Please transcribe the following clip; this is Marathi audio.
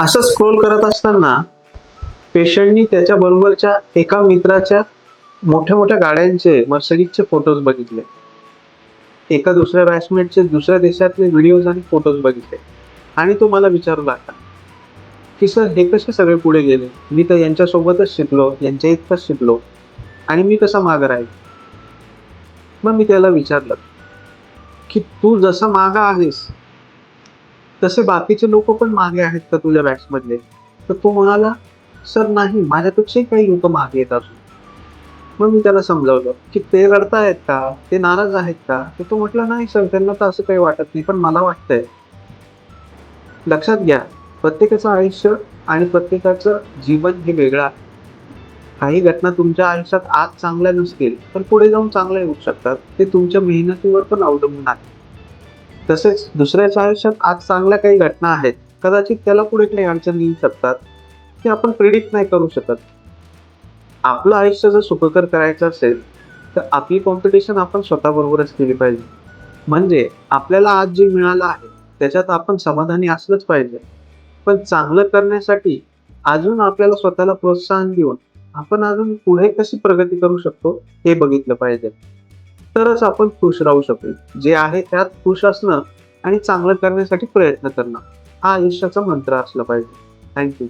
असं स्क्रोल करत असताना पेशंटनी त्याच्या बरोबरच्या एका मित्राच्या मोठ्या मोठ्या गाड्यांचे मर्सिडीजचे फोटोज बघितले. एका दुसऱ्या बॅचमेटचे दुसऱ्या देशातले व्हिडिओज आणि फोटोज बघितले आणि तो मला विचारू लागला की सर हे कसे सगळे पुढे गेले, मी तर यांच्यासोबतच शिकलो, यांच्या इतकंच शिकलो आणि मी कसा मागं राहील. मग मी त्याला विचारलं की तू जसा मागा आहेस तसे बाकीचे लोक पण मागे आहेत का तुझ्या बॅचमधले. तर तो म्हणाला सर नाही, माझ्यापेक्षाही काही लोक मागे येत अजून. मग मी त्याला समजावलं की ते रडतायत का, ते नाराज आहेत का. तर तो म्हटला नाही सर, त्यांना तर असं काही वाटत नाही, पण मला वाटतंय. लक्षात घ्या, प्रत्येकाचं आयुष्य आणि प्रत्येकाचं जीवन हे वेगळं आहे. काही घटना तुमच्या आयुष्यात आज चांगल्या नसतील तर पुढे जाऊन चांगल्या येऊ शकतात. ते तुमच्या मेहनतीवर पण अवलंबून आहे. तसेच दुसऱ्याच्या आयुष्यात आज चांगल्या काही घटना आहेत, कदाचित त्याला पुढे काही अडचणी येऊ शकतात, ते आपण प्रिडिक्ट नाही करू शकत. आपलं आयुष्य जर सुखकर करायचं असेल तर आपली कॉम्पिटिशन आपण स्वतःबरोबरच केली पाहिजे. म्हणजे आपल्याला आज जे मिळालं आहे त्याच्यात आपण समाधानी असलंच पाहिजे. पण चांगलं करण्यासाठी अजून आपल्याला स्वतःला प्रोत्साहन देऊन आपण अजून पुढे कशी प्रगती करू शकतो हे बघितलं पाहिजे. तरच आपण खुश राहू शकू. जे आहे त्यात खुश असणं आणि चांगलं करण्यासाठी प्रयत्न करणं हा आयुष्याचा मंत्र असला पाहिजे. थँक्यू.